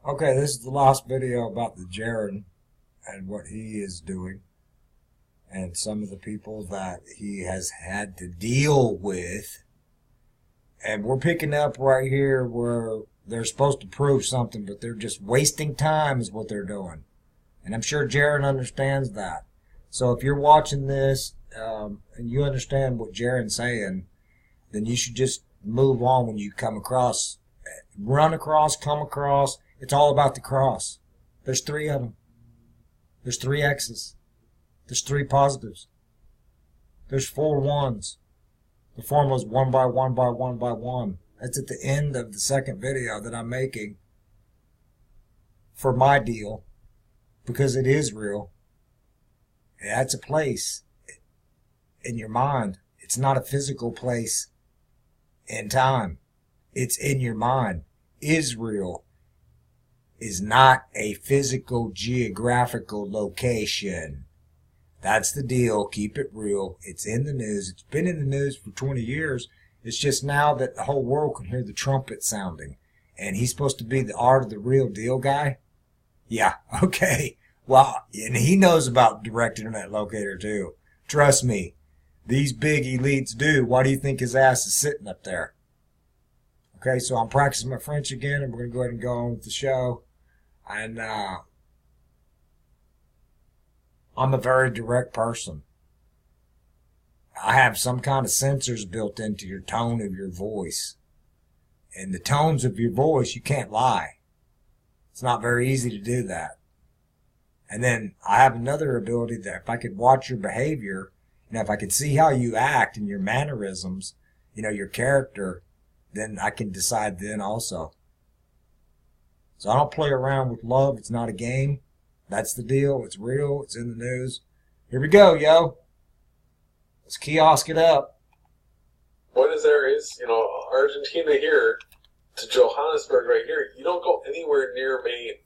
Okay, this is the last video about the Jaren and what he is doing and some of the people that he has had to deal with. And we're picking up right here where they're supposed to prove something, but they're just wasting time is what they're doing. And I'm sure Jaren understands that. So if you're watching this and you understand what Jaren's saying, then you should just move on when you come across, run across, come across. It's all about the cross. There's 3 of them. There's 3 X's. There's 3 positives. There's 4 ones. The formula's 1 by 1 by 1 by 1. That's at the end of the second video that I'm making for my deal, because it is real. That's a place in your mind. It's not a physical place in time. It's in your mind. Israel is not a physical geographical location. That's the deal. Keep it real. It's in the news. It's been in the news for 20 years. It's just now that the whole world can hear the trumpet sounding. And he's supposed to be the art of the real deal guy? Yeah, okay. Well, and he knows about direct internet locator too. Trust me. These big elites do. Why do you think his ass is sitting up there? Okay, so I'm practicing my French again, and we're going to go ahead and go on with the show. And I'm a very direct person. I have some kind of sensors built into your tone of your voice. And the tones of your voice, you can't lie. It's not very easy to do that. And then I have another ability that if I could watch your behavior, if I could see how you act and your mannerisms, your character, then I can decide then also. So I don't play around with love. It's not a game. That's the deal. It's real. It's in the news. Here we go, yo. Let's kiosk it up. What is there is, Argentina here to Johannesburg right here. You don't go anywhere near Maine.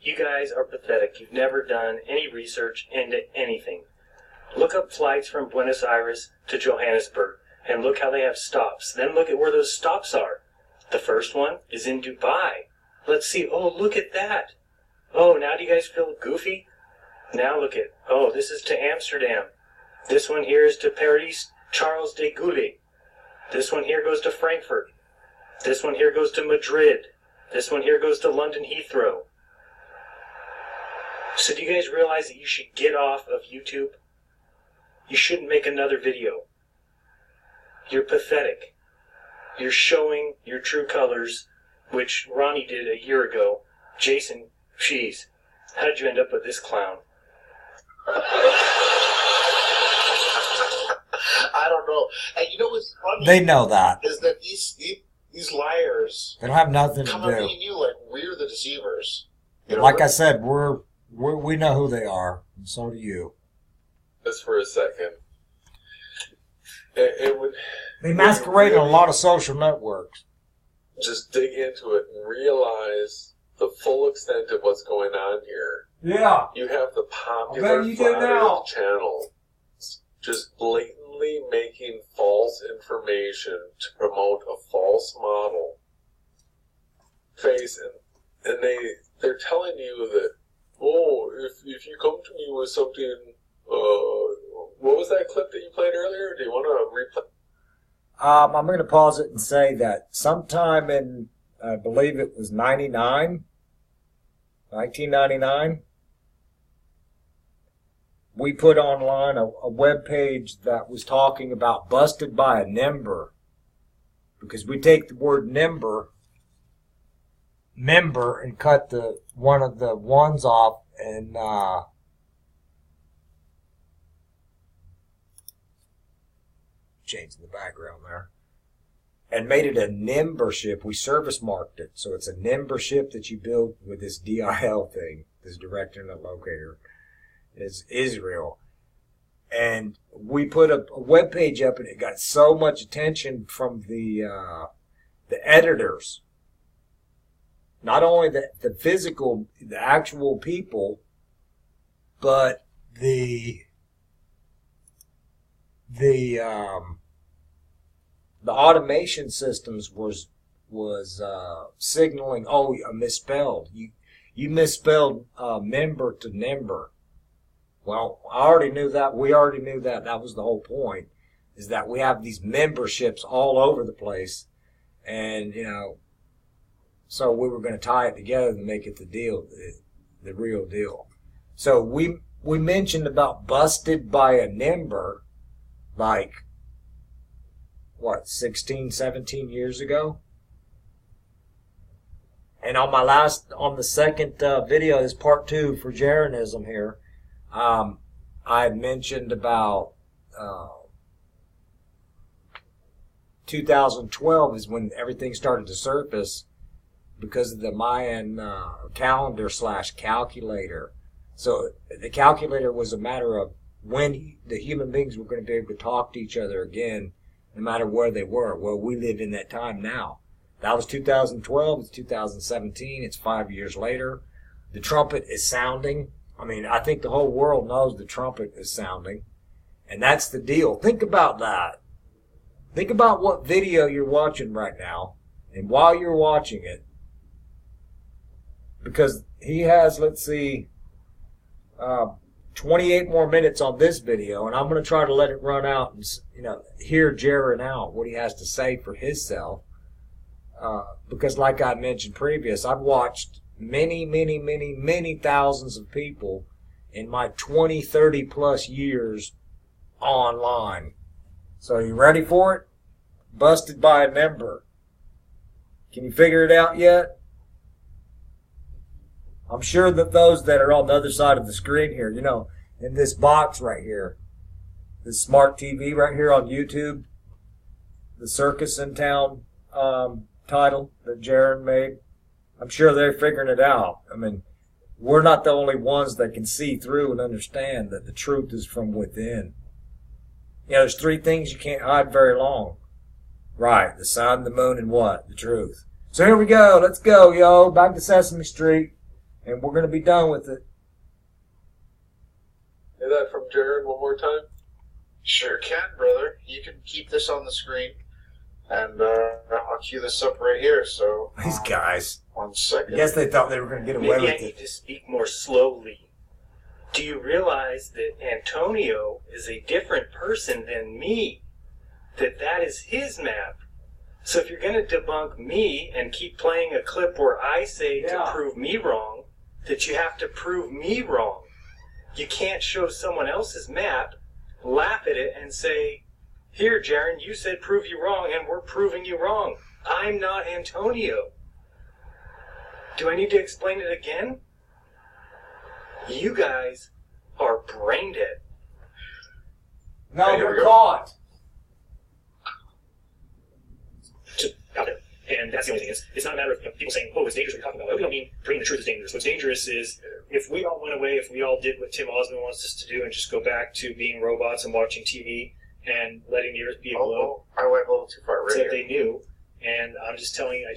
You guys are pathetic. You've never done any research into anything. Look up flights from Buenos Aires to Johannesburg and look how they have stops. Then look at where those stops are. The first one is in Dubai. Let's see. Oh, look at that. Oh, now do you guys feel goofy? Now look at, this is to Amsterdam. This one here is to Paris Charles de Gaulle. This one here goes to Frankfurt. This one here goes to Madrid. This one here goes to London Heathrow. So do you guys realize that you should get off of YouTube? You shouldn't make another video. You're pathetic. You're showing your true colors, which Ronnie did a year ago. Jason, jeez, how did you end up with this clown? I don't know. And you know what's funny? They know that. Is that these liars They don't have nothing to come at me do. and you like we're the deceivers. Like I said, we know who they are, and so do you. Just for a second. It would... They masquerade on a lot of social networks. Just dig into it and realize the full extent of what's going on here. Yeah. You have the popular channel just blatantly making false information to promote a false model. And they're telling you that, if you come to me with something, what was that clip that you played earlier? Do you want to replay? I'm going to pause it and say that sometime in, I believe it was 1999, we put online a web page that was talking about busted by a member, because we take the word member, and cut one of the ones off and changing the background there, and made it a membership. We service marked it, so it's a membership that you build with this DIL thing, this direct internet locator. Is Israel. And we put a web page up, and it got so much attention from the editors. Not only the physical, the actual people, but the automation systems was was signaling, oh, I misspelled. You misspelled member to nimber. Well, I already knew that. We already knew that. That was the whole point, is that we have these memberships all over the place. And, so we were going to tie it together to make it the deal, the real deal. So we mentioned about busted by a nimber, like, 16, 17 years ago? And on the second video, this part 2 for Jeranism here, I had mentioned about 2012 is when everything started to surface because of the Mayan calendar / calculator. So the calculator was a matter of when the human beings were going to be able to talk to each other again, no matter where they were. Well, we live in that time now. That was 2012. It's 2017. It's 5 years later. The trumpet is sounding. I mean, I think the whole world knows the trumpet is sounding. And that's the deal. Think about that. Think about what video you're watching right now. And while you're watching it, because he has, let's see, 28 more minutes on this video, and I'm going to try to let it run out and, hear Jaron out, what he has to say for himself. Because like I mentioned previous, I've watched many thousands of people in my 20, 30 plus years online. So are you ready for it? Busted by a member. Can you figure it out yet? I'm sure that those that are on the other side of the screen here, in this box right here, this smart TV right here on YouTube, the Circus in Town title that Jaron made, I'm sure they're figuring it out. I mean, we're not the only ones that can see through and understand that the truth is from within. There's 3 things you can't hide very long. Right, the sun, the moon, and what? The truth. So here we go. Let's go, yo. Back to Sesame Street. And we're going to be done with it. Say that from Jared one more time. Sure can, brother. You can keep this on the screen. And I'll cue this up right here, so... These guys. 1 second. I guess they thought they were going to get away with Maybe I need to speak more slowly. Do you realize that Antonio is a different person than me? That is his map. So if you're going to debunk me and keep playing a clip where I say to prove me wrong, that you have to prove me wrong. You can't show someone else's map, laugh at it, and say, here, Jaron, you said prove you wrong, and we're proving you wrong. I'm not Antonio. Do I need to explain it again? You guys are brain dead. No, you're caught. Out there. And that's the only thing. It's not a matter of people saying, oh, it's dangerous what you're talking about. We don't mean bringing the truth is dangerous. What's dangerous is if we all went away, if we all did what Tim Osmond wants us to do and just go back to being robots and watching TV and letting the earth be a globe. I went a little too far right So here. they knew. And I'm just telling you,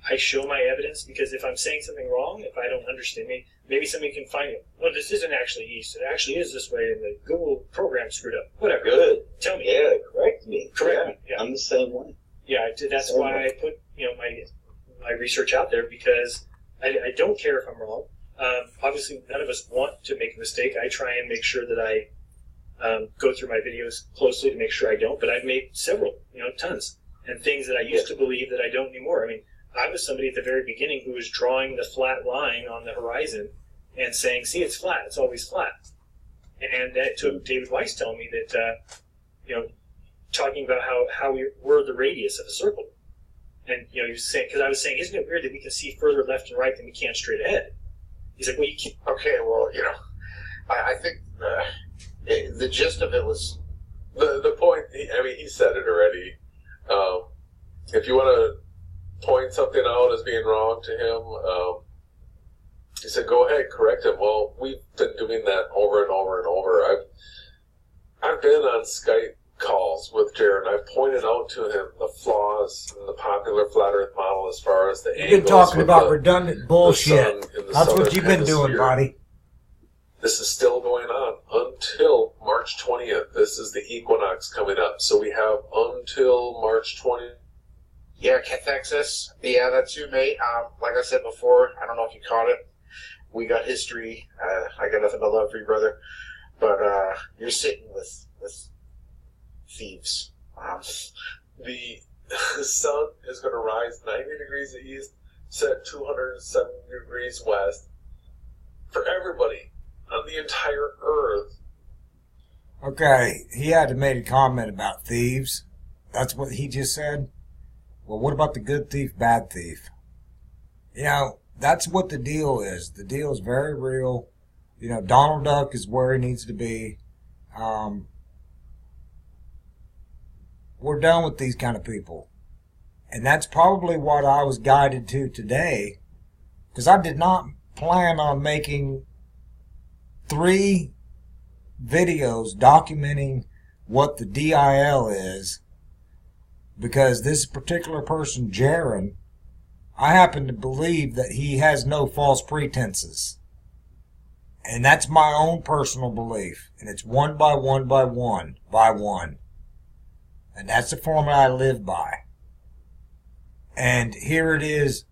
I show my evidence because if I'm saying something wrong, if I don't understand, maybe somebody can find it. Well, this isn't actually east. It actually is this way, and the Google program screwed up. Whatever. Good. Tell me. Yeah, correct me. Correct me. Yeah. I'm the same way. Yeah, that's why I put my research out there, because I don't care if I'm wrong. Obviously, none of us want to make a mistake. I try and make sure that I go through my videos closely to make sure I don't. But I've made several, tons, and things that I used to believe that I don't anymore. I mean, I was somebody at the very beginning who was drawing the flat line on the horizon and saying, "See, it's flat. It's always flat." And that took David Weiss telling me that, talking about how we're the radius of a circle. And, he was saying, because I was saying, isn't it weird that we can see further left and right than we can straight ahead? He's like, well, you can't. Okay, well, I think the gist of it was... The point, he said it already. If you want to point something out as being wrong to him, he said, go ahead, correct him. Well, we've been doing that over and over and over. I've been on Skype calls with Jared. I've pointed out to him the flaws in the popular flat Earth model as far as the You've been talking about redundant bullshit. That's what you've been doing, hemisphere. buddy. This is still going on until March 20th. This is the equinox coming up. So we have until March 20th Yeah, cathexis. Yeah, that too, mate. Like I said before, I don't know if you caught it. We got history. I got nothing but love for you, brother. But you're sitting with thieves. The sun is going to rise 90 degrees east, set 270 degrees west for everybody on the entire Earth. Okay, he had to make a comment about thieves. That's what he just said. Well, what about the good thief, bad thief? You know, that's what the deal is. The deal is very real. You know, Donald Duck is where he needs to be. We're done with these kind of people. And that's probably what I was guided to today. Because I did not plan on making 3 videos documenting what the DIL is. Because this particular person, Jaron, I happen to believe that he has no false pretenses. And that's my own personal belief. And it's 1 by 1 by 1 by 1. And that's the formula I live by. And here it is,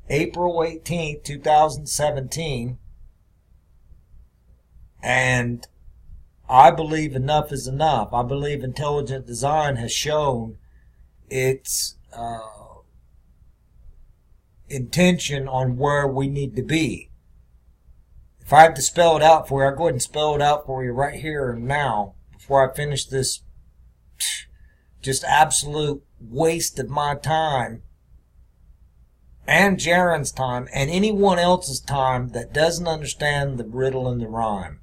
April 18th, 2017. And I believe enough is enough. I believe intelligent design has shown its intention on where we need to be. If I have to spell it out for you, I'll go ahead and spell it out for you right here and now before I finish this just absolute waste of my time and Jaron's time and anyone else's time that doesn't understand the riddle and the rhyme.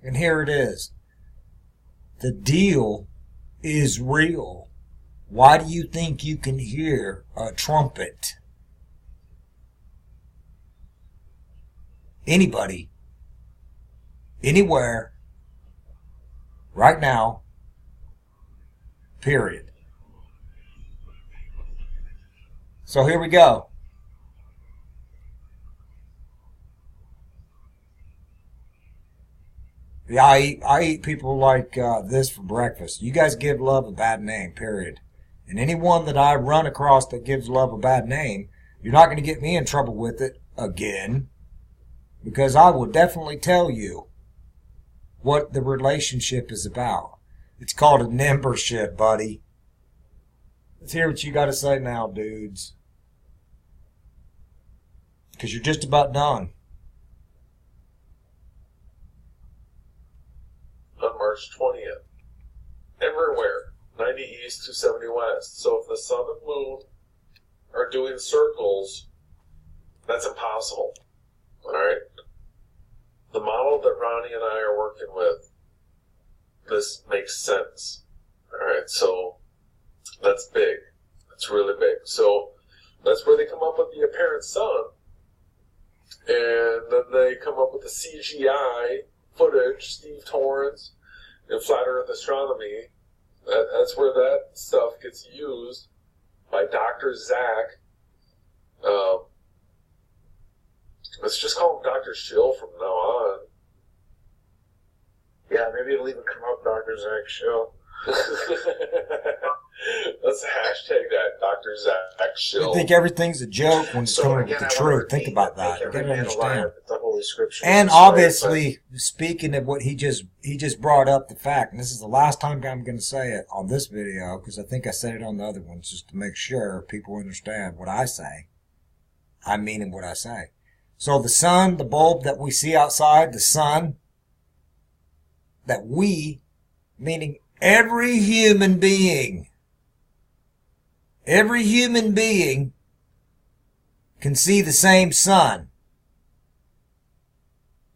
And here it is. The deal is real. Why do you think you can hear a trumpet? Anybody, anywhere, right now, period. So here we go. Yeah, I eat people like this for breakfast. You guys give love a bad name, period. And anyone that I run across that gives love a bad name, you're not going to get me in trouble with it again. Because I will definitely tell you what the relationship is about. It's called a membership, buddy. Let's hear what you got to say now, dudes. Because you're just about done. On March 20th. Everywhere, 90 east to 70 west. So if the sun and moon are doing circles, that's impossible. Alright? The model that Ronnie and I are working with, this makes sense. Alright, so that's big. That's really big. So that's where they come up with the apparent sun. And then they come up with the CGI footage, Steve Torrance, and Flat Earth Astronomy. That's where that stuff gets used by Dr. Zach. Let's just call him Dr. Shill from now on. Yeah, maybe it'll even come up Dr. Zach Shill. Let's hashtag that, Dr. Zach Shill. I think everything's a joke when it's coming with the truth. Think about that. You gotta understand. The Holy Scripture. And obviously, speaking of what he just brought up the fact, and this is the last time I'm going to say it on this video, because I think I said it on the other ones, just to make sure people understand what I say. I mean what I say. So the sun, the bulb that we see outside, the sun, that we, meaning every human being can see the same sun.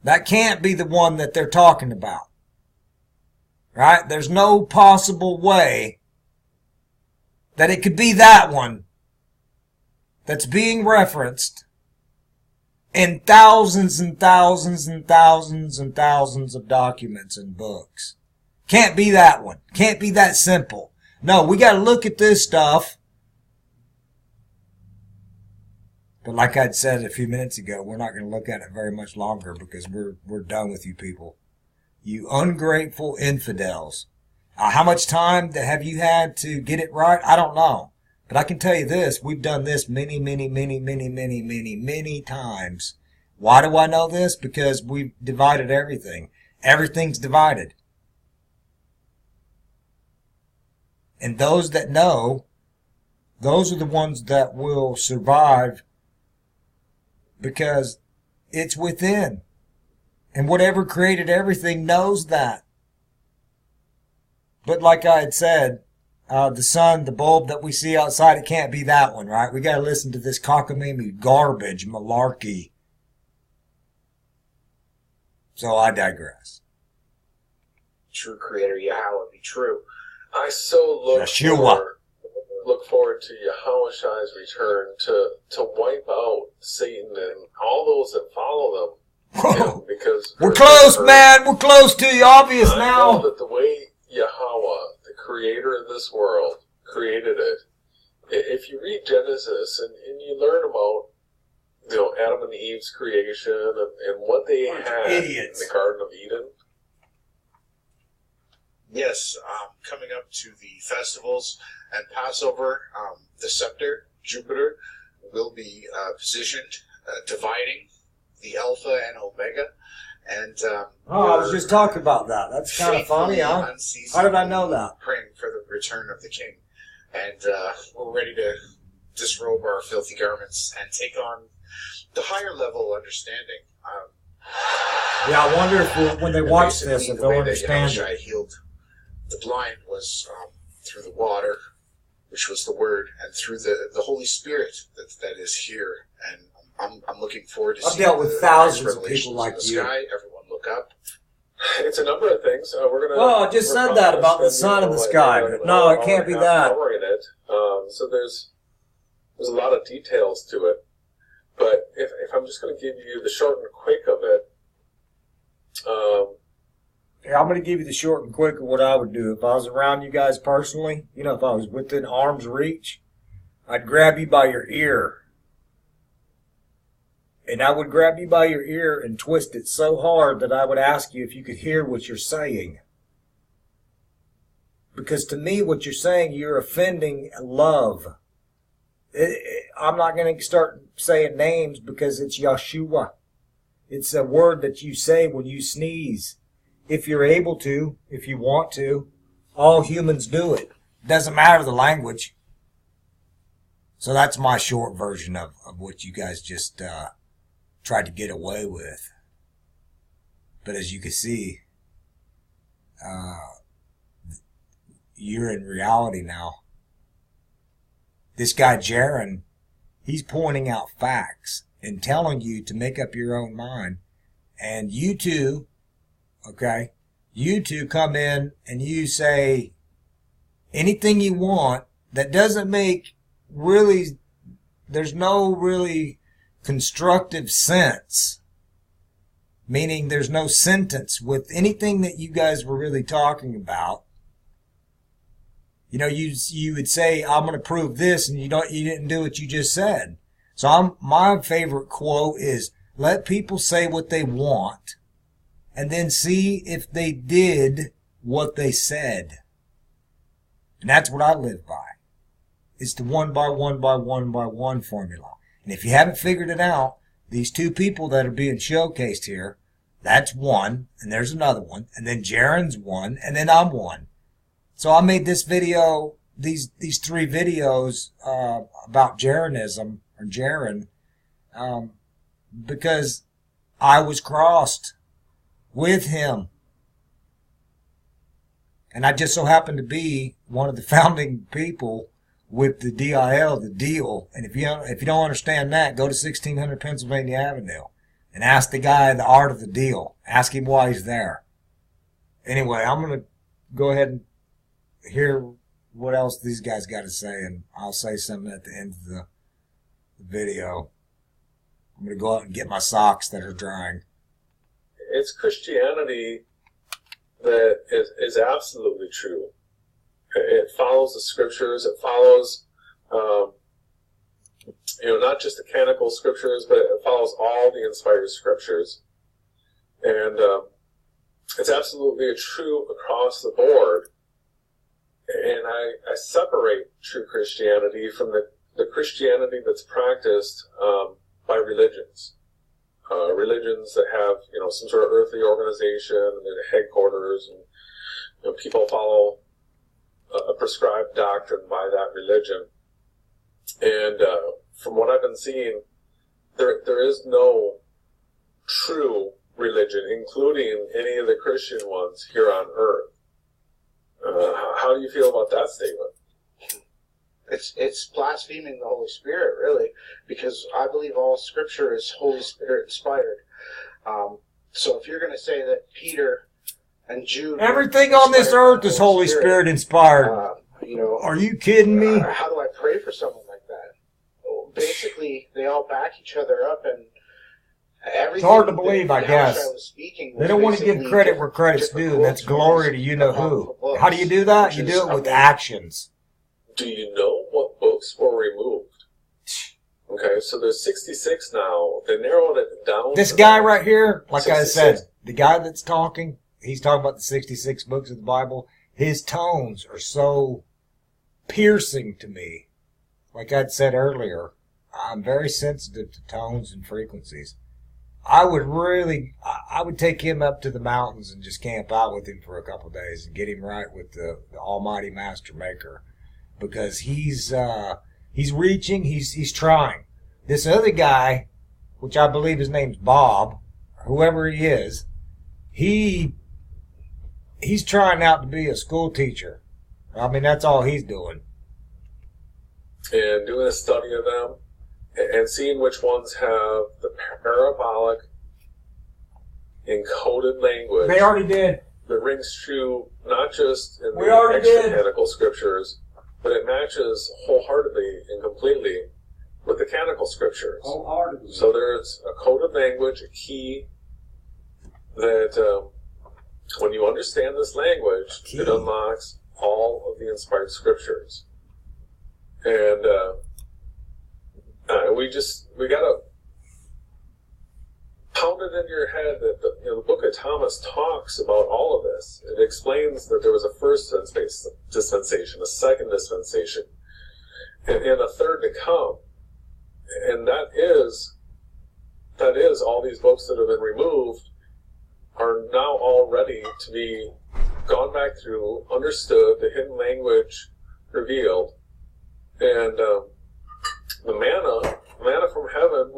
That can't be the one that they're talking about. Right? There's no possible way that it could be that one that's being referenced in thousands and thousands and thousands and thousands of documents and books. Can't be that one. Can't be that simple. No, we got to look at this stuff. But like I'd said a few minutes ago, we're not going to look at it very much longer because we're done with you people. You ungrateful infidels. How much time have you had to get it right? I don't know. But I can tell you this. We've done this many times. Why do I know this? Because we've divided everything. Everything's divided. And those that know, those are the ones that will survive because it's within. And whatever created everything knows that. But like I had said, the sun, the bulb that we see outside, it can't be that one, right? We got to listen to this cockamamie garbage, malarkey. So I digress. True Creator Yahweh be true. I so look forward to Yahweh's return to wipe out Satan and all those that follow them. Because we're close, man. We're close to the obvious now. I know that the way Yahweh, the creator of this world, created it, if you read Genesis and you learn about, Adam and Eve's creation and what they had in the Garden of Eden. Yes, coming up to the festivals and Passover, the scepter, Jupiter, will be positioned, dividing the Alpha and Omega. And I was just talking about that. That's kind of funny, huh? How did I know that? Praying for the return of the King. And we're ready to disrobe our filthy garments and take on the higher level understanding. Yeah, I wonder if when they watch this, if they'll understand it. I healed the blind was through the water, which was the Word, and through the Holy Spirit that is here. And I'm looking forward to seeing. I've dealt with thousands of people like you. Sky. Everyone look up. It's a number of things. Well, I just said that about the sun and the sky, but no, it can't be that. So there's a lot of details to it. But if I'm just going to give you the short and quick of it, yeah, I'm going to give you the short and quick of what I would do if I was around you guys personally. If I was within arm's reach, I'd grab you by your ear. And I would grab you by your ear and twist it so hard that I would ask you if you could hear what you're saying. Because to me, what you're saying, you're offending love. I'm not going to start saying names because it's Yeshua. It's a word that you say when you sneeze. If you're able to, if you want to, all humans do it. Doesn't matter the language. So that's my short version of what you guys just tried to get away with. But as you can see, you're in reality now. This guy Jaron, he's pointing out facts and telling you to make up your own mind. And you two, okay, you two come in and you say anything you want that doesn't make really, there's no really constructive sense. Meaning there's no sentence with anything that you guys were really talking about. You would say, I'm going to prove this, and you didn't do what you just said. So my favorite quote is, let people say what they want, and then see if they did what they said. And that's what I live by. It's the 1 by 1 by 1 by 1 formula. And if you haven't figured it out, these two people that are being showcased here, that's one, and there's another one, and then Jaron's one, and then I'm one. So I made this video, these 3 videos about Jeranism, or Jaron, because I was crossed with him. And I just so happened to be one of the founding people with the DIL, the deal. And if you don't understand that, go to 1600 Pennsylvania Avenue and ask the guy the art of the deal. Ask him why he's there. Anyway, I'm going to go ahead and hear what else these guys got to say, and I'll say something at the end of the video. I'm going to go out and get my socks that are drying. It's Christianity that is absolutely true. It follows the scriptures. It follows, not just the canonical scriptures, but it follows all the inspired scriptures. And It's absolutely true across the board. And I separate true Christianity from the Christianity that's practiced by religions. Religions that have, some sort of earthly organization and their headquarters, and people follow a prescribed doctrine by that religion. And from what I've been seeing, there is no true religion, including any of the Christian ones here on earth. How do you feel about that statement? It's blaspheming the Holy Spirit, really, because I believe all Scripture is Holy Spirit inspired. So if you're going to say that Peter and Jude, everything on this earth is Holy Spirit inspired. Are you kidding me? How do I pray for someone like that? Well, basically, they all back each other up, and everything. It's hard to believe, I guess. Was they don't want to give credit where credit's due, and that's glory to you-know-who. How do you do that? You do it with actions. Do you know what books were removed? Okay, so there's 66 now. They narrowed it down. This guy right here, like 66. I said, the guy that's talking, he's talking about the 66 books of the Bible. His tones are so piercing to me. Like I'd said earlier, I'm very sensitive to tones and frequencies. I would take him up to the mountains and just camp out with him for a couple of days and get him right with the Almighty Master Maker. Because he's reaching, he's trying. This other guy, which I believe his name's Bob, whoever he is, he's trying out to be a school teacher. I mean, that's all he's doing. And doing a study of them and seeing which ones have the parabolic encoded language. They already did. That rings true not just in the extra-canonical scriptures, but it matches wholeheartedly and completely with the canonical scriptures. Wholeheartedly. So there's a coded language, a key, that when you understand this language, it unlocks all of the inspired scriptures. And we gotta pound it into your head that the book of Thomas talks about all of this. It explains that there was a first dispensation, a second dispensation, and a third to come. And that is all these books that have been removed are now all ready to be gone back through, understood, the hidden language revealed, and the manna from heaven,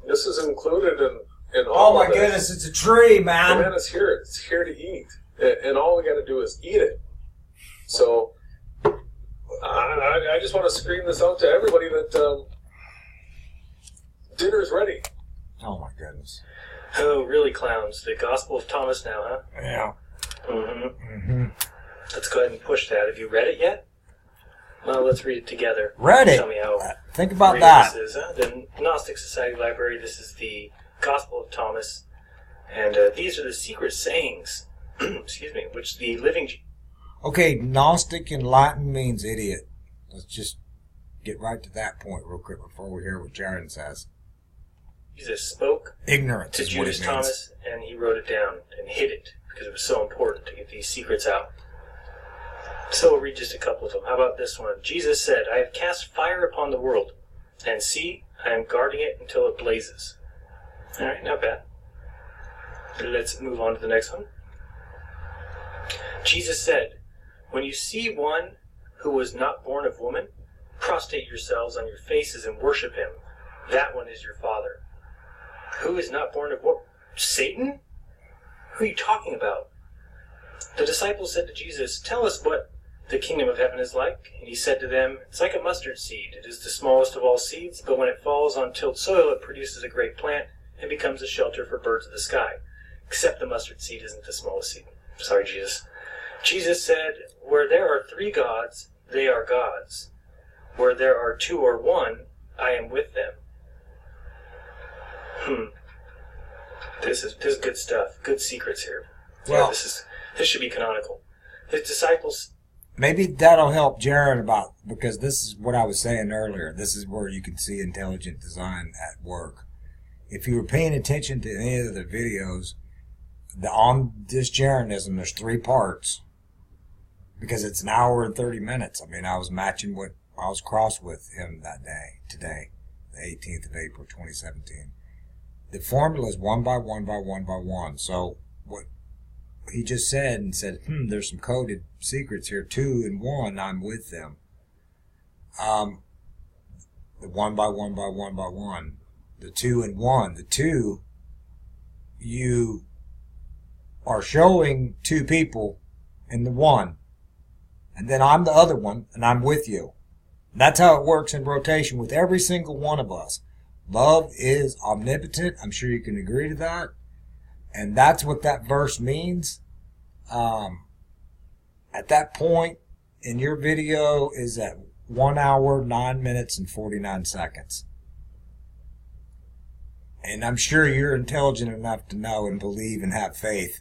this is included in all of this. Oh my goodness, it's a tree, man. The manna's here. It's here to eat. And all we got to do is eat it. So I just want to scream this out to everybody that dinner's ready. Oh my goodness. Oh, really, clowns? The Gospel of Thomas now, huh? Yeah. Mm-hmm. Let's go ahead and push that. Have you read it yet? Well, let's read it together. Read it. Tell me how. Think about that. This is the Gnostic Society Library. This is the Gospel of Thomas, and these are the secret sayings. Excuse me, which the living. Okay, Gnostic in Latin means idiot. Let's just get right to that point real quick before we hear what Jaron says. Jesus spoke ignorance to Judas Thomas, and he wrote it down and hid it because it was so important to get these secrets out. So we'll read just a couple of them. How about this one? Jesus said, "I have cast fire upon the world, and see, I am guarding it until it blazes." All right, not bad. Let's move on to the next one. Jesus said, "When you see one who was not born of woman, prostrate yourselves on your faces and worship him. That one is your father." Who is not born of what? Satan? Who are you talking about? The disciples said to Jesus, "Tell us what the kingdom of heaven is like." And he said to them, "It's like a mustard seed. It is the smallest of all seeds, but when it falls on tilled soil, it produces a great plant and becomes a shelter for birds of the sky. Except the mustard seed isn't the smallest seed." Sorry, Jesus. Jesus said, "Where there are 3 gods, they are gods. Where there are 2 or 1, I am with them." This is good stuff. Good secrets here. Well, yeah, this should be canonical. His disciples. Maybe that'll help Jaron because this is what I was saying earlier. This is where you can see intelligent design at work. If you were paying attention to any of the videos, on this Jeranism, there's 3 parts. Because it's an hour and 30 minutes. I mean, I was matching what I was crossed with him that day, today, the 18th of April, 2017. The formula is 1 by 1 by 1 by 1. So what he just said and said, there's some coded secrets here. 2 and 1, I'm with them. The 1 by 1 by 1 by 1. The 2 and 1. The 2, you are showing 2 people in the 1. And then I'm the other one, and I'm with you. And that's how it works in rotation with every single one of us. Love is omnipotent. I'm sure you can agree to that. And that's what that verse means. At that point in your video is at 1 hour, 9 minutes, and 49 seconds. And I'm sure you're intelligent enough to know and believe and have faith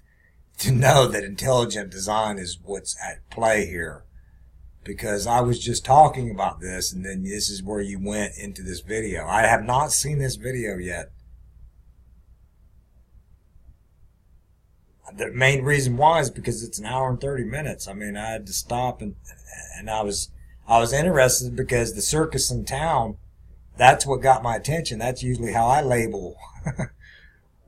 to know that intelligent design is what's at play here. Because I was just talking about this, and then this is where you went into this video. I have not seen this video yet. The main reason why is because it's an hour and 30 minutes. I mean, I had to stop, and I was interested because the circus in town, that's what got my attention. That's usually how I label.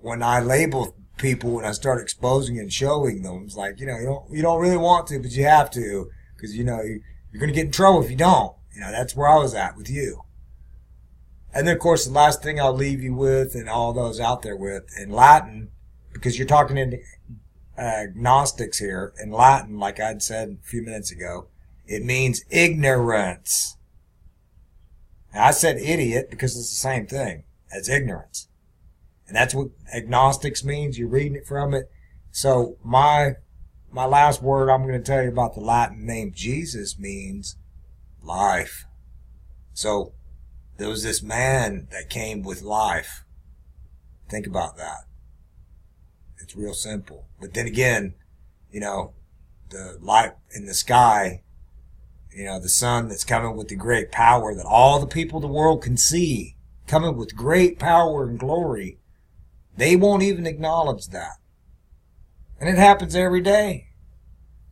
When I label people, when I start exposing and showing them, it's like, you don't really want to, but you have to, because you're going to get in trouble if you don't. That's where I was at with you. And then, of course, the last thing I'll leave you with, and all those out there with, in Latin, because you're talking in Gnostics here, in Latin, like I'd said a few minutes ago, it means ignorance. Now, I said idiot because it's the same thing as ignorance. And that's what agnostics means. You're reading it from it. So my last word I'm going to tell you about the Latin name Jesus means life. So there was this man that came with life. Think about that. It's real simple. But then again, the light in the sky, the sun that's coming with the great power that all the people of the world can see, coming with great power and glory, they won't even acknowledge that. And it happens every day.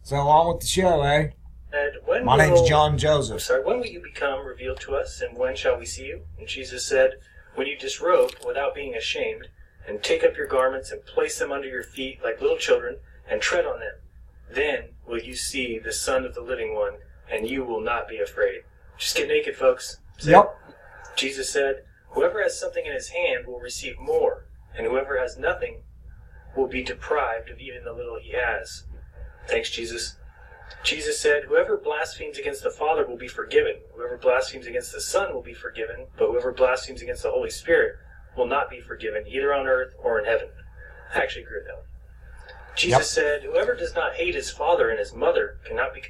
So on with the show, eh? And My name's John Joseph. When will you become revealed to us, and when shall we see you? And Jesus said, when you disrobe without being ashamed, and take up your garments and place them under your feet like little children, and tread on them. Then will you see the Son of the Living One, and you will not be afraid. Just get naked, folks. Yep. Jesus said, whoever has something in his hand will receive more, and whoever has nothing will be deprived of even the little he has. Thanks, Jesus. Jesus said, whoever blasphemes against the Father will be forgiven. Whoever blasphemes against the Son will be forgiven, but whoever blasphemes against the Holy Spirit will not be forgiven, either on earth or in heaven. I actually agree with that one. Jesus said, whoever does not hate his father and his mother cannot be...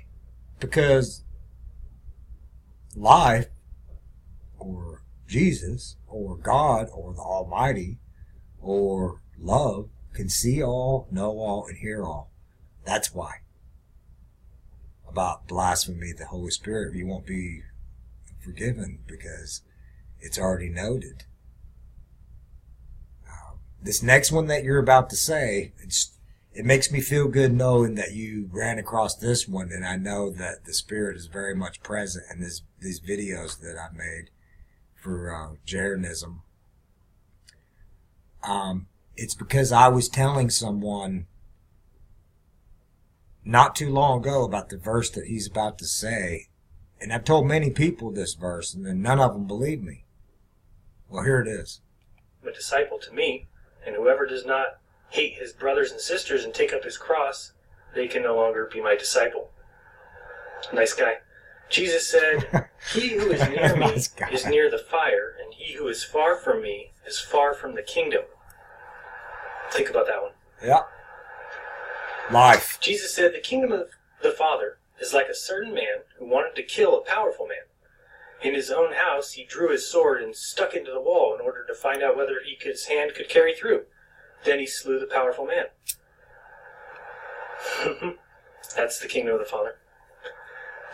Because life, or Jesus, or God, or the Almighty, or love, can see all, know all, and hear all. That's why. About blasphemy of the Holy Spirit, you won't be forgiven because it's already noted. This next one that you're about to say, it makes me feel good knowing that you ran across this one, and I know that the Spirit is very much present in these videos that I made for Jeranism. It's because I was telling someone not too long ago about the verse that he's about to say, and I've told many people this verse, and then none of them believe me. Well, here it is. A disciple to me, and whoever does not hate his brothers and sisters and take up his cross, they can no longer be my disciple. Nice guy. Jesus said, he who is near me is near the fire, and he who is far from me is far from the kingdom. Think about that one. Yeah. Life. Jesus said, the kingdom of the Father is like a certain man who wanted to kill a powerful man. In his own house, he drew his sword and stuck into the wall in order to find out whether his hand could carry through. Then he slew the powerful man. That's the kingdom of the Father.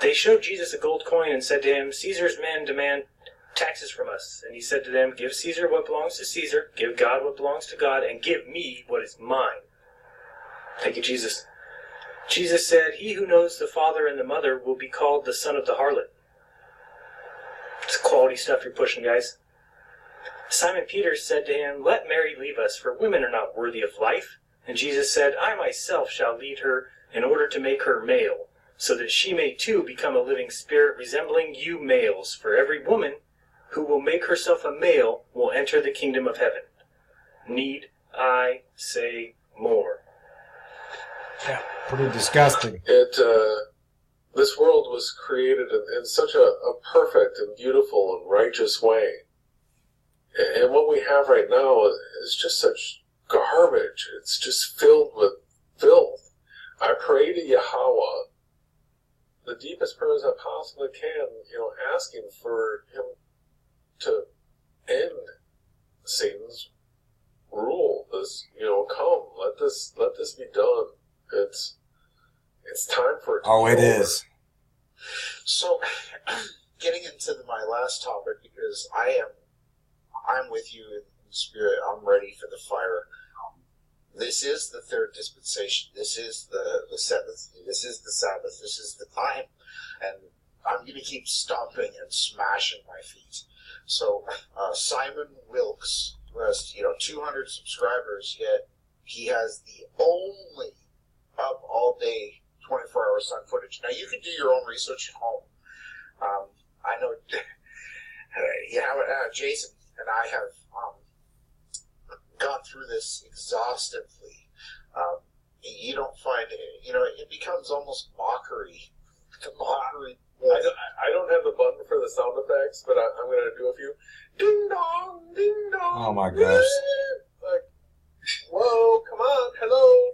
They showed Jesus a gold coin and said to him, Caesar's men demand taxes from us. And he said to them, give Caesar what belongs to Caesar, give God what belongs to God, and give me what is mine. Thank you, Jesus. Jesus said, "He who knows the father and the mother will be called the son of the harlot." It's quality stuff you're pushing, guys. Simon Peter said to him, "Let Mary leave us, for women are not worthy of life." And Jesus said, "I myself shall lead her in order to make her male, so that she may too become a living spirit resembling you males. For every woman who will make herself a male will enter the kingdom of heaven." Need I say more? Yeah, pretty disgusting. This world was created in such a perfect and beautiful and righteous way. And what we have right now is just such garbage. It's just filled with filth. I pray to Yahweh the deepest prayers I possibly can, asking for him to end Satan's rule. This, come, let this be done. It's time for it to Oh, be it over. is. So, getting into my last topic, because I'm with you in spirit. I'm ready for the fire. This is the third dispensation. This is the seventh. This is the Sabbath. This is the time. And I'm going to keep stomping and smashing my feet. So, Simon Wilkes, who has, 200 subscribers, yet he has the only up all day 24-hour sun footage. Now, you can do your own research at home. I know Jason and I have gone through this exhaustively. You don't find it, it becomes almost mockery. Mockery. I don't have the button for the sound effects, but I'm going to do a few. Ding dong, ding dong. Oh my gosh. Like, whoa, come on, hello.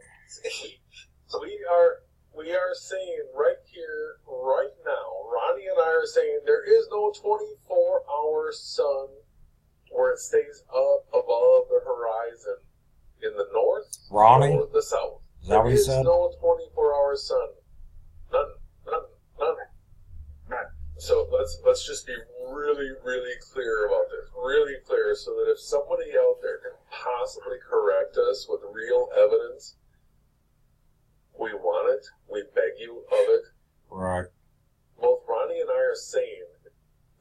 So we are saying right here, right now, Ronnie and I are saying there is no 24-hour sun where it stays up above the horizon in the north Ronnie? or the south. Is that what he There is said? no 24-hour sun. None. So let's just be really, really clear about this. Really clear, so that if somebody out there can possibly correct us with real evidence, we want it. We beg you of it. Right. Both Ronnie and I are saying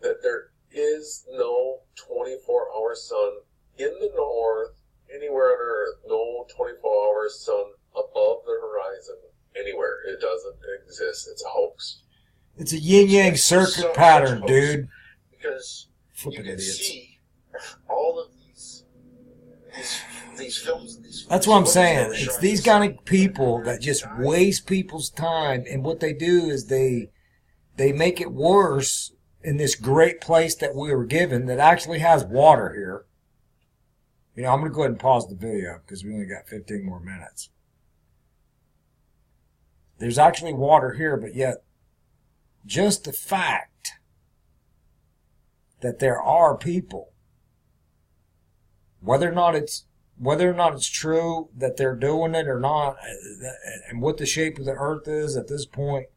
that there is no 24-hour sun in the north, anywhere on Earth. No 24-hour sun above the horizon, anywhere. It doesn't exist. It's a hoax. It's a yin-yang circuit pattern, dude. Because Flipping you can idiots. see all of these films. That's what I'm films saying. that were It's showing these us. kind of people that just waste people's time, and what they do is they make it worse in this great place that we were given that actually has water here. I'm going to go ahead and pause the video because we only got 15 more minutes. There's actually water here, but yet just the fact that there are people, whether or not it's true that they're doing it or not, and what the shape of the earth is at this point,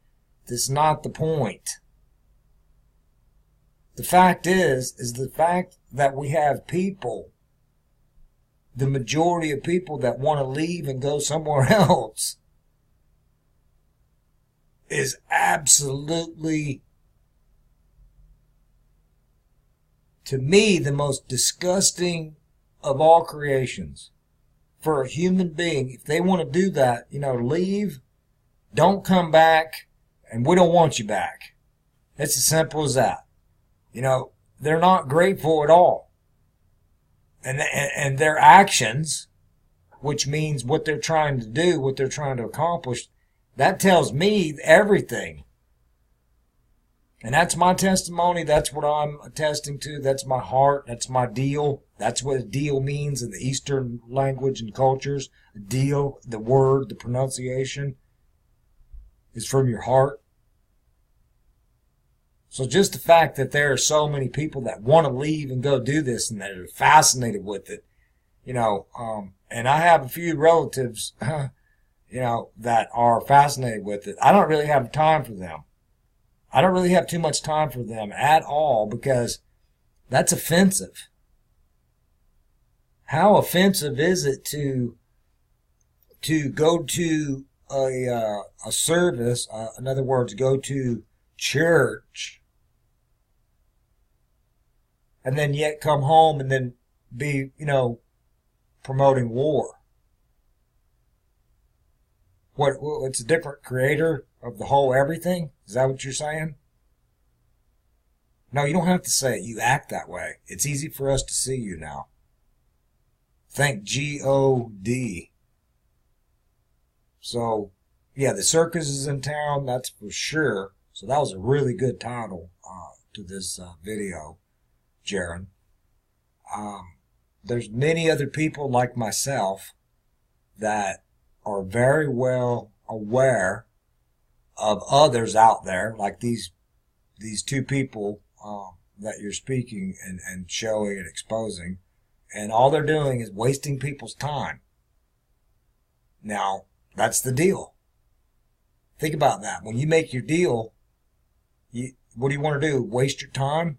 that's not the point. The fact is the fact that we have people, the majority of people that want to leave and go somewhere else, is absolutely, to me, the most disgusting of all creations. For a human being, if they want to do that, leave, don't come back, and we don't want you back. It's as simple as that. They're not grateful at all. And their actions, which means what they're trying to do, what they're trying to accomplish, that tells me everything. And that's my testimony. That's what I'm attesting to. That's my heart. That's my deal. That's what a deal means in the Eastern language and cultures. A deal, the word, the pronunciation, is from your heart. So just the fact that there are so many people that want to leave and go do this and that are fascinated with it, and I have a few relatives, that are fascinated with it. I don't really have time for them. I don't really have too much time for them at all because that's offensive. How offensive is it to to go to a service, in other words, go to church, and then yet come home and then be, promoting war. It's a different creator of the whole everything? Is that what you're saying? No, you don't have to say it. You act that way. It's easy for us to see you now. Think G-O-D. So, yeah, the circus is in town, that's for sure. So that was a really good title to this video, Jaron. There's many other people like myself that are very well aware of others out there, like these two people that you're speaking and showing and exposing, and all they're doing is wasting people's time. Now, that's the deal. Think about that. When you make your deal, what do you want to do? Waste your time?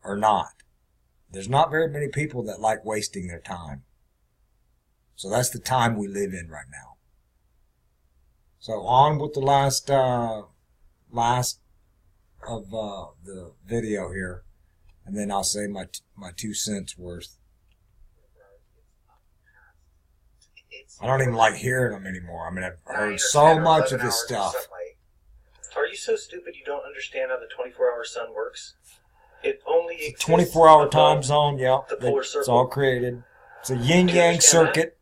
Or not? There's not very many people that like wasting their time. So that's the time we live in right now. So on with the last of the video here, and then I'll say my 2 cents worth. I don't even like hearing them anymore. I mean, I've heard so much of this stuff. Are you so stupid you don't understand how the 24-hour sun works? It only exists 24-hour time zone, yeah. The polar circle. It's all created. It's a yin-yang circuit.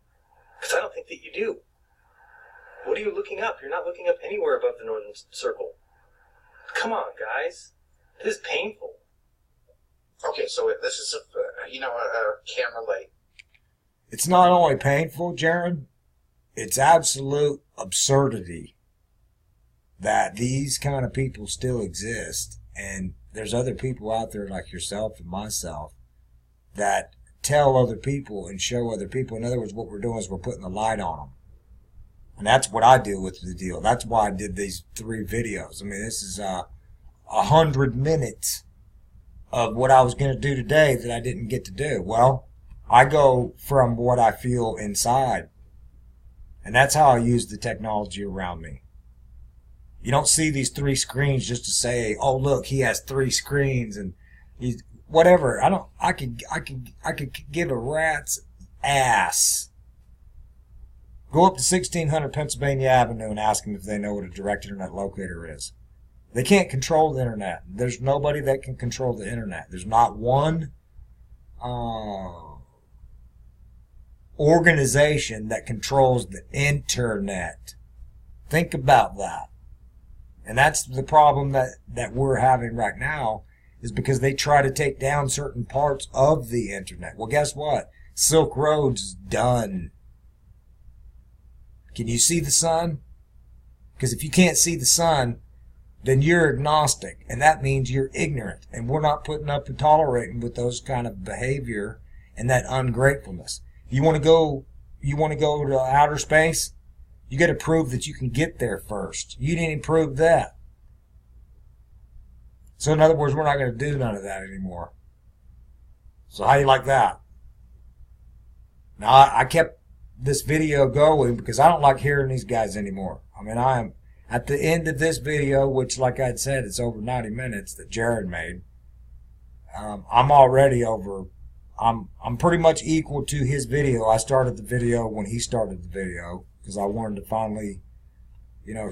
Because I don't think that you do. What are you looking up? You're not looking up anywhere above the northern circle. Come on, guys. This is painful. Okay, so this is a camera light. It's not only painful, Jaron, it's absolute absurdity that these kind of people still exist. And there's other people out there like yourself and myself that tell other people and show other people. In other words, what we're doing is we're putting the light on them. And that's what I do with the deal. That's why I did these 3 videos. I mean, this is 100 minutes of what I was going to do today that I didn't get to do. Well, I go from what I feel inside. And that's how I use the technology around me. You don't see these 3 screens just to say, oh, look, he has 3 screens and he's whatever. I could give a rat's ass. Go up to 1600 Pennsylvania Avenue and ask them if they know what a direct internet locator is. They can't control the internet. There's nobody that can control the internet. There's not one organization that controls the internet. Think about that. And that's the problem that we're having right now, is because they try to take down certain parts of the internet. Well, guess what? Silk Road's done. Can you see the sun? Because if you can't see the sun, then you're agnostic, and that means you're ignorant. And we're not putting up and tolerating with those kind of behavior and that ungratefulness. You want to go to outer space? You got to prove that you can get there first. You didn't prove that. So in other words, we're not going to do none of that anymore. So how do you like that? Now, I kept this video going because I don't like hearing these guys anymore. I mean, I am at the end of this video, which, like I said, it's over 90 minutes that Jared made. I'm already over. I'm pretty much equal to his video. I started the video when he started the video because I wanted to finally,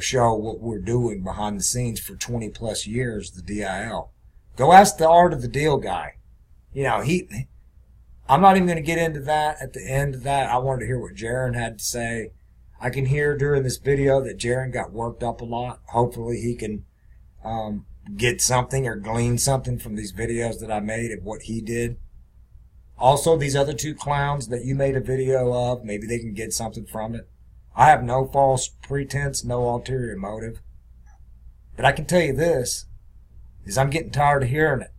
show what we're doing behind the scenes for 20 plus years, the DIL. Go ask the Art of the Deal guy. I'm not even going to get into that at the end of that. I wanted to hear what Jaron had to say. I can hear during this video that Jaron got worked up a lot. Hopefully he can get something or glean something from these videos that I made of what he did. Also, these other 2 clowns that you made a video of, maybe they can get something from it. I have no false pretense, no ulterior motive. But I can tell you this, is I'm getting tired of hearing it.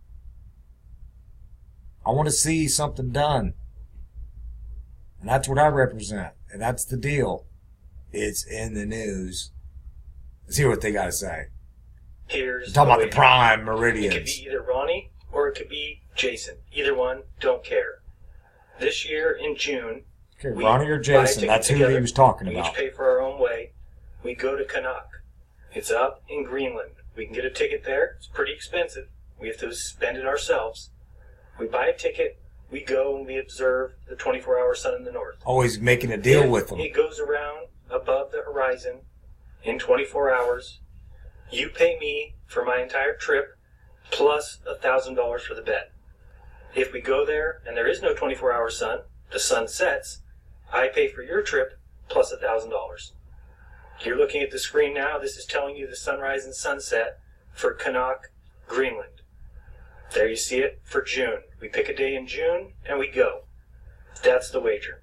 I want to see something done. And that's what I represent. And that's the deal. It's in the news. Let's hear what they got to say. Here's talking about the prime meridians. It could be either Ronnie or it could be Jason. Either one, don't care. This year in June, Okay, Ronnie or Jason, that's who he was talking we about. each pay for our own way. We go to Canuck. It's up in Greenland. We can get a ticket there. It's pretty expensive. We have to spend it ourselves. We buy a ticket. We go and we observe the 24-hour sun in the north. Always making a deal with them. It goes around above the horizon in 24 hours. You pay me for my entire trip plus $1,000 for the bet. If we go there and there is no 24-hour sun, the sun sets, I pay for your trip plus $1,000. You're looking at the screen now. This is telling you the sunrise and sunset for Canuck, Greenland. There you see it for June. We pick a day in June and we go. That's the wager.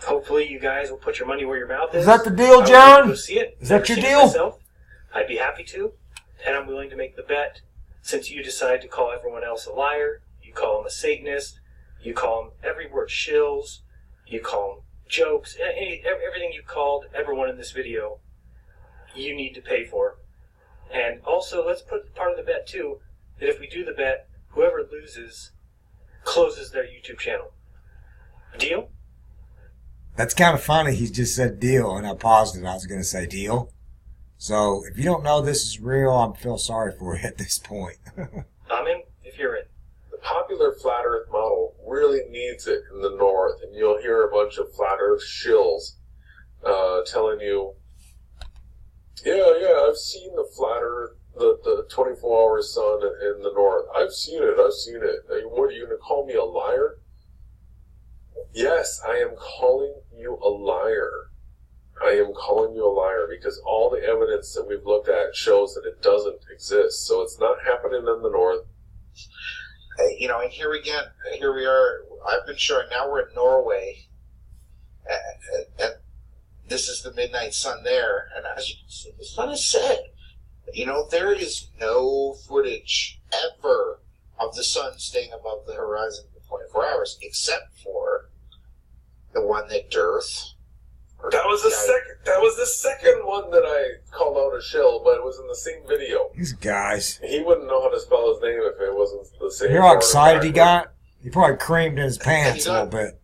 Hopefully you guys will put your money where your mouth is. Is that the deal, I would like to Jaron? go see it. Is that Never your seen it deal? myself. I'd be happy to, and I'm willing to make the bet. Since you decide to call everyone else a liar, you call them a Satanist, you call them every word shills, you call them jokes, everything you called everyone in this video, you need to pay for. And also, let's put part of the bet too, that if we do the bet, whoever loses closes their YouTube channel. Deal? That's kind of funny. He just said deal, and I paused it. I was going to say deal. So if you don't know this is real, I feel sorry for you at this point. I'm in if you're in. The popular flat Earth model really needs it in the north, and you'll hear a bunch of flat Earth shills telling you, yeah, I've seen the flat Earth, the 24-hour sun in the north. I've seen it. What, are you going to call me a liar? Yes, I am calling you a liar. I am calling you a liar because all the evidence that we've looked at shows that it doesn't exist. So it's not happening in the north. And here we are. I've been showing, now we're in Norway, and this is the midnight sun there. And as you can see, the sun is set. There is no footage ever of the sun staying above the horizon for 24 hours, except for the one that Dearth. That was the second one that I called out a shill, but it was in the same video. These guys. He wouldn't know how to spell his name if it wasn't the same. You know how excited he got? He probably creamed in his pants a little bit.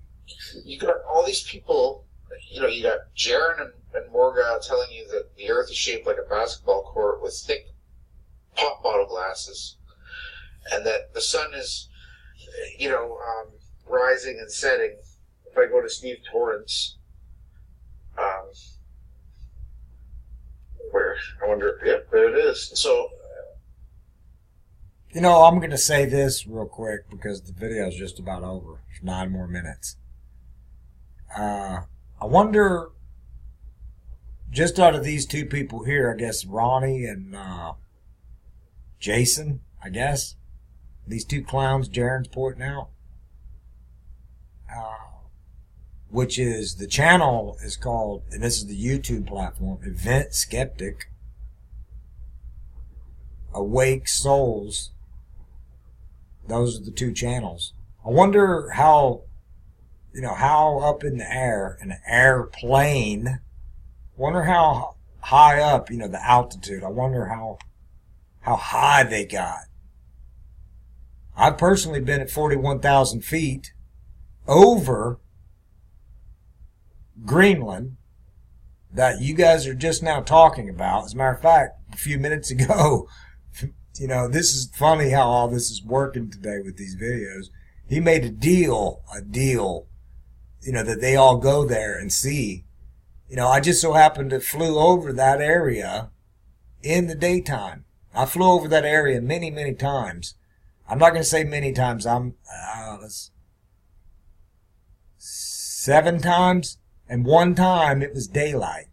You got all these people, you got Jaron and Morga telling you that the Earth is shaped like a basketball court with thick pop bottle glasses, and that the sun is, rising and setting. If I go to Steve Torrance, where I wonder, there it is. So, I'm going to say this real quick because the video is just about over. It's 9 more minutes. I wonder, just out of these two people here, I guess Ronnie and Jason, I guess, these two clowns Jaron's pointing out, which is, the channel is called, and this is the YouTube platform, Event Skeptic, Awake Souls. Those are the two channels. I wonder how, how up in the air, in an airplane, wonder how high up, the altitude. I wonder how high they got. I've personally been at 41,000 feet over Greenland that you guys are just now talking about. As a matter of fact, a few minutes ago, this is funny how all this is working today with these videos. He made a deal, that they all go there and see. I just so happened to flew over that area in the daytime. I flew over that area many, many times. I'm not going to say many times. 7 times. And one time it was daylight.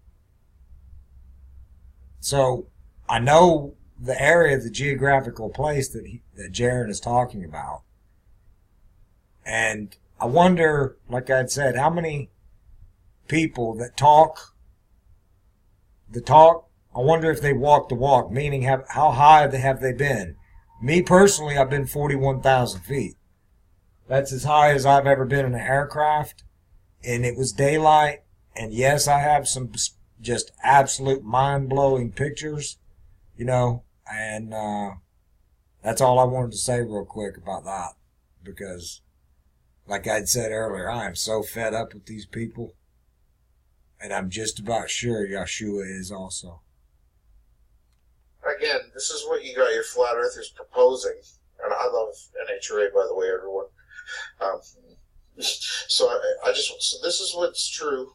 So I know the area, the geographical place that Jaron is talking about. And I wonder, like I'd said, how many people that talk the talk, I wonder if they walk the walk, meaning how high have they been. Me personally, I've been 41,000 feet. That's as high as I've ever been in an aircraft. And it was daylight, and yes, I have some just absolute mind-blowing pictures, and that's all I wanted to say real quick about that, because Like I'd said earlier, I am so fed up with these people. And I'm just about sure Yeshua is also. Again, this is what you got your flat earthers proposing. And I love NHRA, by the way, everyone. So this is what's true.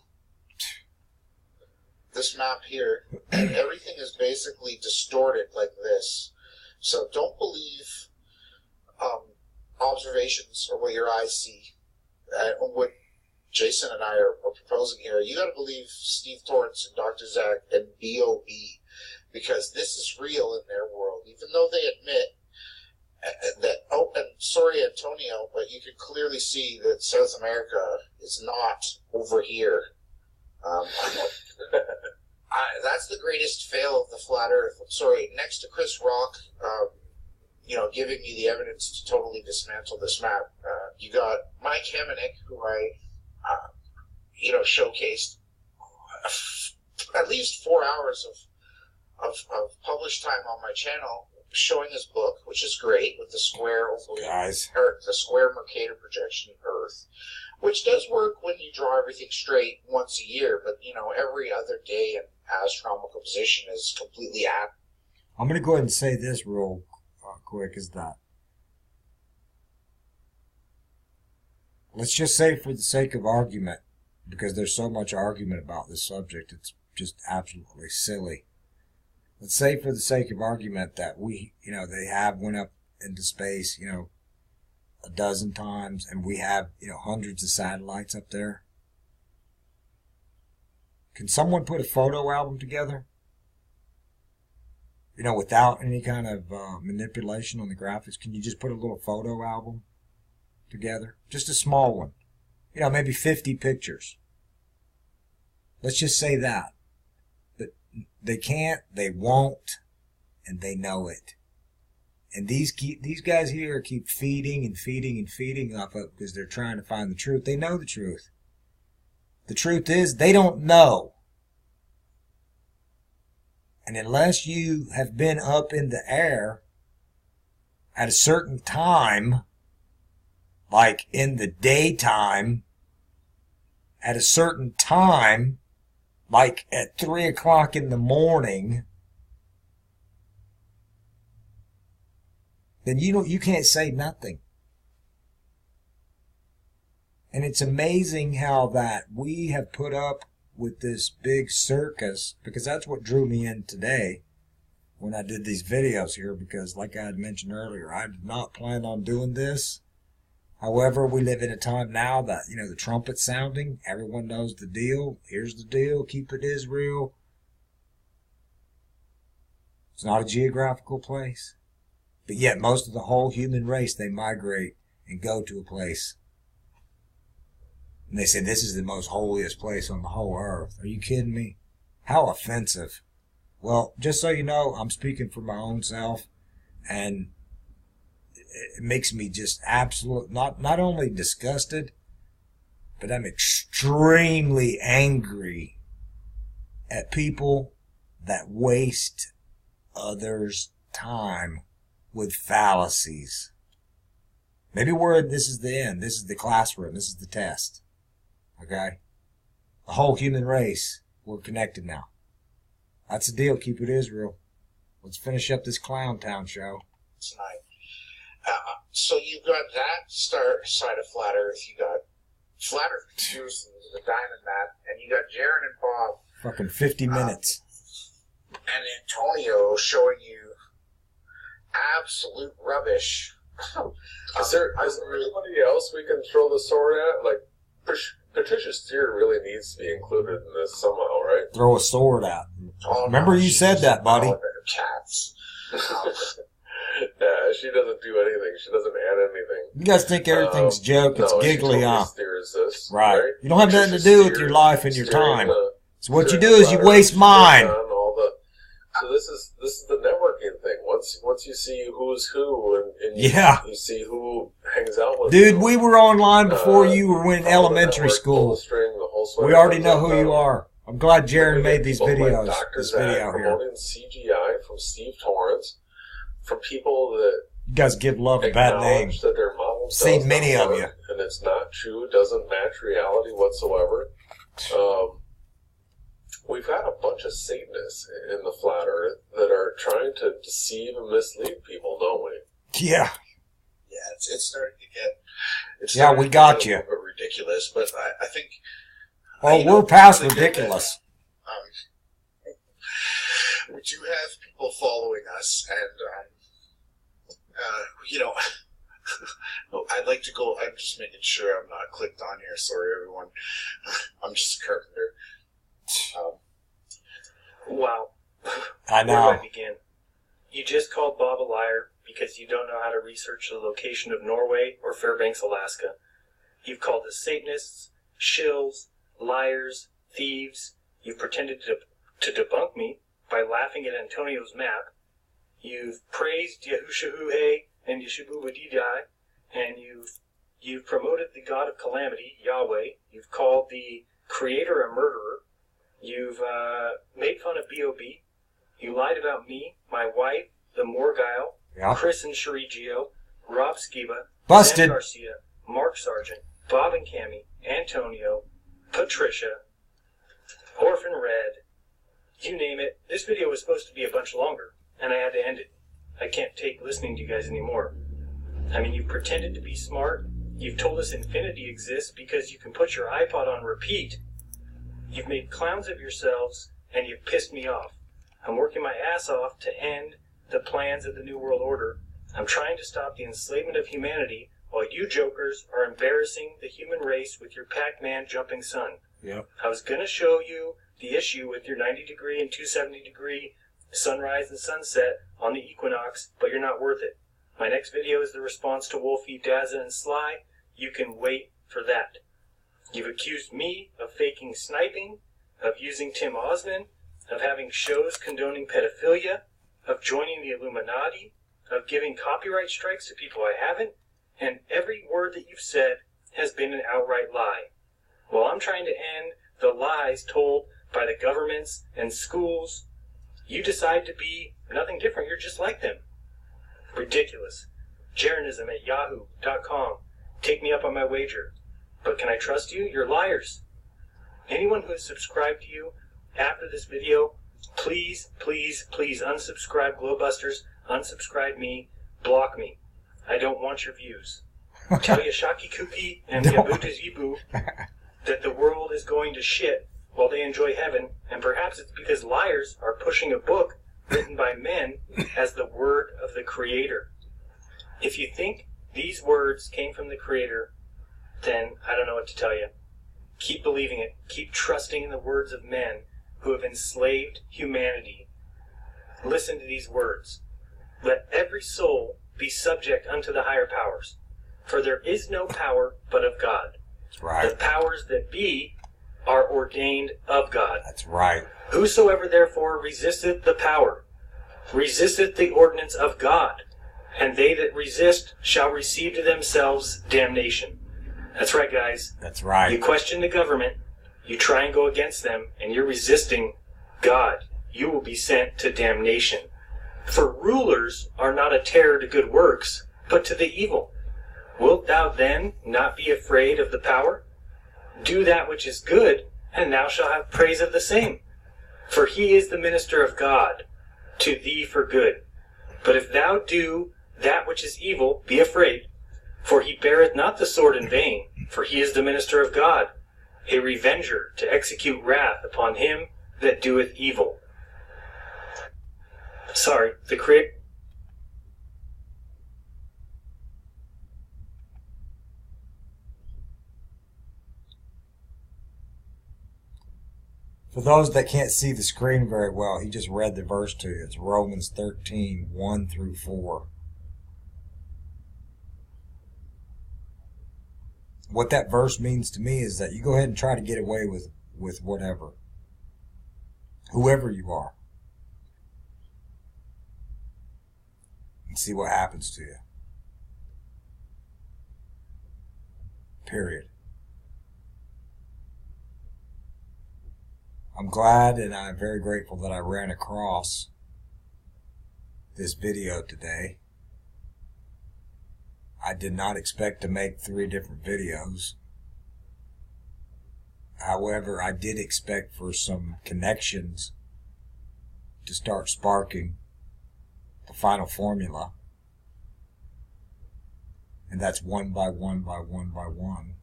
This map here, and everything is basically distorted like this. So don't believe observations or what your eyes see. What Jason and I are proposing here, you got to believe Steve Torrance and Dr. Zach and B.O.B. because this is real in their world, even though they admit that, and sorry, Antonio, but you can clearly see that South America is not over here. That's the greatest fail of the flat earth. I'm sorry, next to Chris Rock, giving me the evidence to totally dismantle this map, you got Mike Hemenick, who I, showcased at least 4 hours of published time on my channel, showing his book, which is great, with the square the square Mercator projection Earth, which does work when you draw everything straight once a year, but every other day in astronomical position is completely at. I'm going to go ahead and say this real quick, is that let's just say, for the sake of argument, because there's so much argument about this subject, it's just absolutely silly. Let's say, for the sake of argument, that they have went up into space, a dozen times, and we have, hundreds of satellites up there. Can someone put a photo album together? Without any kind of manipulation on the graphics? Can you just put a little photo album together? Just a small one. Maybe 50 pictures. Let's just say that. But they can't, they won't, and they know it. And these guys here keep feeding and feeding and feeding off it because they're trying to find the truth. They know the truth. The truth is, they don't know. And unless you have been up in the air at a certain time, like in the daytime, at a certain time, like at 3 o'clock in the morning, then you can't say nothing. And it's amazing how that we have put up with this big circus, because that's what drew me in today when I did these videos here, because like I had mentioned earlier, I did not plan on doing this. However, we live in a time now that, the trumpet's sounding, everyone knows the deal. Here's the deal, keep it Israel. It's not a geographical place. But yet most of the whole human race, they migrate and go to a place. And they say, this is the most holiest place on the whole earth. Are you kidding me? How offensive. Well, just so you know, I'm speaking for my own self. And it makes me just not only disgusted, but I'm extremely angry at people that waste others' time with fallacies. Maybe this is the end. This is the classroom. This is the test. Okay? The whole human race, we're connected now. That's the deal. Keep it Israel. Let's finish up this Clown Town show. Tonight. So you've got that side of Flat Earth. You got Flat Earth Confused, the Diamond Map, and you got Jaron and Bob. Fucking 50 minutes. And Antonio showing you absolute rubbish. Is there anybody else we can throw the sword at? Like, Patricia Steer really needs to be included in this somehow, right? Throw a sword at. Oh, Remember you said that, buddy. Cats. Yeah, she doesn't do anything. She doesn't add anything. You guys think everything's joke. It's giggly, huh? This, right. You don't have nothing to do with your life and your time. So what you do is you waste mine. So this is the networking thing. Once you see who's who and you see who hangs out with. Dude, we were online before you were in elementary school. We already know who you are. I'm glad Jaron made these videos. Like Dr. This Zach video here. Promoting CGI from Steve Torrance, from people that you guys give love a bad name. That their model seen many of you. And it's not true, doesn't match reality whatsoever. We've got a bunch of Satanists in the flat Earth that are trying to deceive and mislead people, don't we? Yeah. Yeah, it's starting to get. Yeah, we got you. A little bit ridiculous, but I think. Well, we're past ridiculous. We do have people following us, and I'd like to go. I'm just making sure I'm not clicked on here. Sorry, everyone. I'm just a carpenter. Wow. I know. Where do I begin? You just called Bob a liar because you don't know how to research the location of Norway or Fairbanks, Alaska. You've called us Satanists, shills, liars, thieves. You've pretended to debunk me by laughing at Antonio's map. You've praised Yahushahuhe and Yeshububadidai, and you've promoted the God of calamity, Yahweh. You've called the Creator a murderer. You've made fun of B.O.B. You lied about me, my wife, the Morgile, Yeah. Chris and Sherigio, Rob Skiba, Busted. Sam Garcia, Mark Sargent, Bob and Cammy, Antonio, Patricia, Orphan Red, you name it. This video was supposed to be a bunch longer, and I had to end it. I can't take listening to you guys anymore. I mean, you've pretended to be smart. You've told us infinity exists because you can put your iPod on repeat. You've made clowns of yourselves, and you've pissed me off. I'm working my ass off to end the plans of the New World Order. I'm trying to stop the enslavement of humanity while you jokers are embarrassing the human race with your Pac-Man jumping sun. Yep. I was going to show you the issue with your 90-degree and 270-degree sunrise and sunset on the equinox, but you're not worth it. My next video is the response to Wolfie, Dazza, and Sly. You can wait for that. You've accused me of faking sniping, of using Tim Osman, of having shows condoning pedophilia, of joining the Illuminati, of giving copyright strikes to people I haven't, and every word that you've said has been an outright lie. While I'm trying to end the lies told by the governments and schools, you decide to be nothing different. You're just like them. Ridiculous. Jeranism at yahoo.com. Take me up on my wager. But can I trust you? You're liars. Anyone who has subscribed to you after this video, please, please, please unsubscribe Glowbusters, unsubscribe me, block me. I don't want your views. Tell Yashaki Kuki and Yabuta Zibu that the world is going to shit while they enjoy heaven, and perhaps it's because liars are pushing a book written by men as the word of the Creator. If you think these words came from the Creator, then I don't know what to tell you. Keep believing it. Keep trusting in the words of men who have enslaved humanity. Listen to these words. Let every soul be subject unto the higher powers, for there is no power but of God. That's right. The powers that be are ordained of God. That's right. Whosoever therefore resisteth the power, resisteth the ordinance of God, and they that resist shall receive to themselves damnation. That's right, guys. That's right. You question the government, you try and go against them, and you're resisting God. You will be sent to damnation. For rulers are not a terror to good works, but to the evil. Wilt thou then not be afraid of the power? Do that which is good, and thou shalt have praise of the same. For he is the minister of God, to thee for good. But if thou do that which is evil, be afraid. For he beareth not the sword in vain, for he is the minister of God, a revenger to execute wrath upon him that doeth evil. Sorry, the Creator. For those that can't see the screen very well, he just read the verse to you. It's Romans 13, 1 through 4. What that verse means to me is that you go ahead and try to get away with whatever. Whoever you are. And see what happens to you. Period. I'm glad and I'm very grateful that I ran across this video today. I did not expect to make 3 different videos. However, I did expect for some connections to start sparking the final formula. And that's one by one by one by one.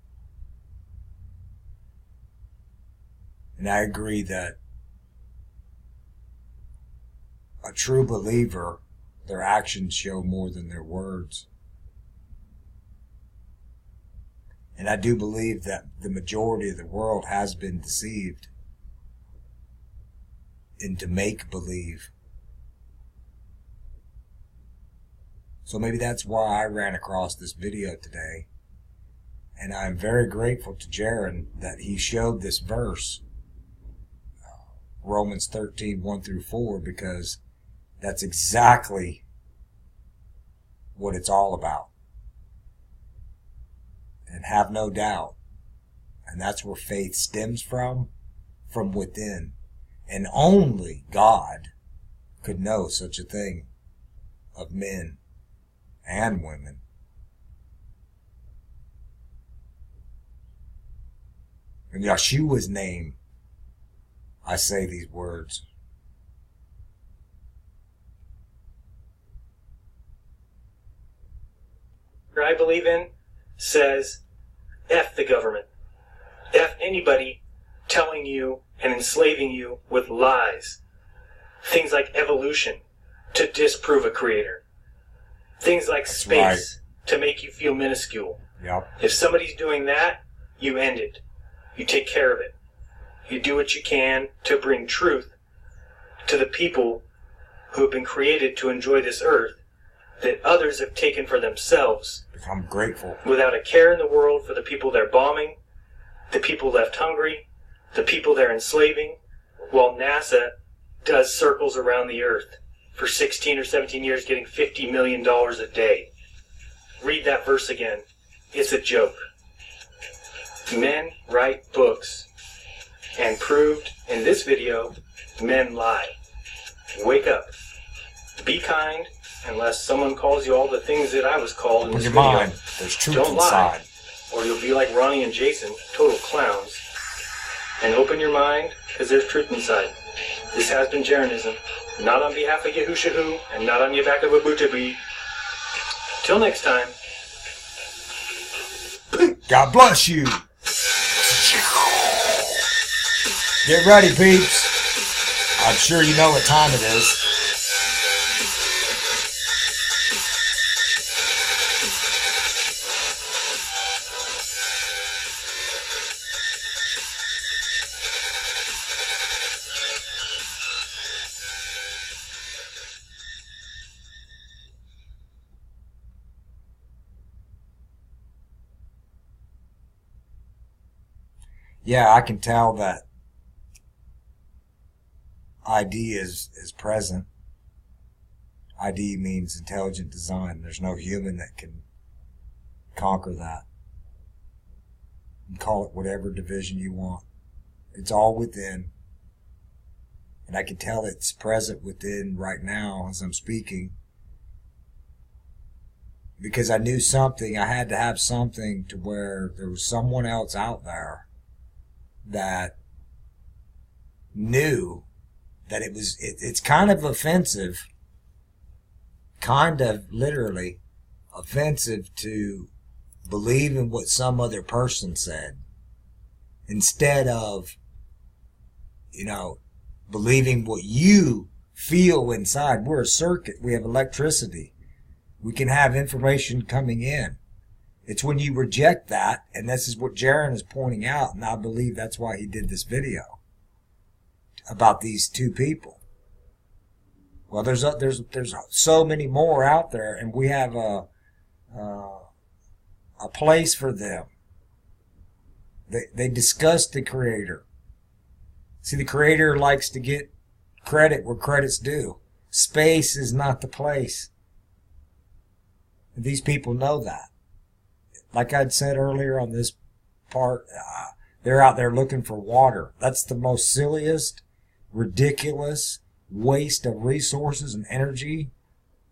And I agree that a true believer, their actions show more than their words. And I do believe that the majority of the world has been deceived into make-believe. So maybe that's why I ran across this video today. And I'm very grateful to Jaron that he showed this verse, Romans 13, 1 through 4, because that's exactly what it's all about. And have no doubt. And that's where faith stems from within. And only God could know such a thing of men and women. In Yeshua's name, I say these words. I believe in says, F the government. F anybody telling you and enslaving you with lies. Things like evolution to disprove a creator. Things like space to make you feel minuscule. Yep. If somebody's doing that, you end it. You take care of it. You do what you can to bring truth to the people who have been created to enjoy this earth that others have taken for themselves. I'm grateful. Without a care in the world for the people they're bombing, the people left hungry, the people they're enslaving, while NASA does circles around the earth for 16 or 17 years getting $50 million a day. Read that verse again. It's a joke. Men write books, and proved in this video, men lie. Wake up. Be kind, unless someone calls you all the things that I was called in this video. Open your mind. There's truth Don't inside. lie, or you'll be like Ronnie and Jason, total clowns. And open your mind, because there's truth inside. This has been Jeranism, not on behalf of Yahushahu, and not on your back of a Butabi. Till next time. God bless you. Get ready, peeps. I'm sure you know what time it is. Yeah, I can tell that ID is present. ID means intelligent design. There's no human that can conquer that. You can call it whatever division you want. It's all within. And I can tell it's present within right now as I'm speaking. Because I knew something. I had to have something to where there was someone else out there that knew that it's kind of offensive, kind of literally offensive to believe in what some other person said instead of, believing what you feel inside. We're a circuit. We have electricity. We can have information coming in. It's when you reject that, and this is what Jaron is pointing out, and I believe that's why he did this video about these two people. Well, there's so many more out there, and we have a place for them. They discuss the Creator. See, the Creator likes to get credit where credit's due. Space is not the place. These people know that. Like I'd said earlier on this part, they're out there looking for water. That's the most silliest, ridiculous waste of resources and energy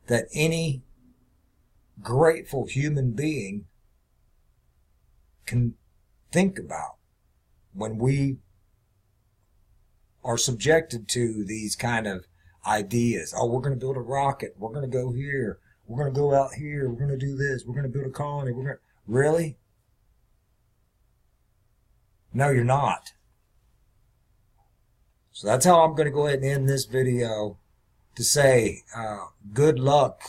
that any grateful human being can think about when we are subjected to these kind of ideas. Oh, we're going to build a rocket. We're going to go here. We're going to go out here. We're going to do this. We're going to build a colony. We're going to... Really? No, you're not. So that's how I'm going to go ahead and end this video, to say good luck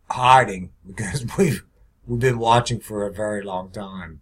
hiding, because we've been watching for a very long time.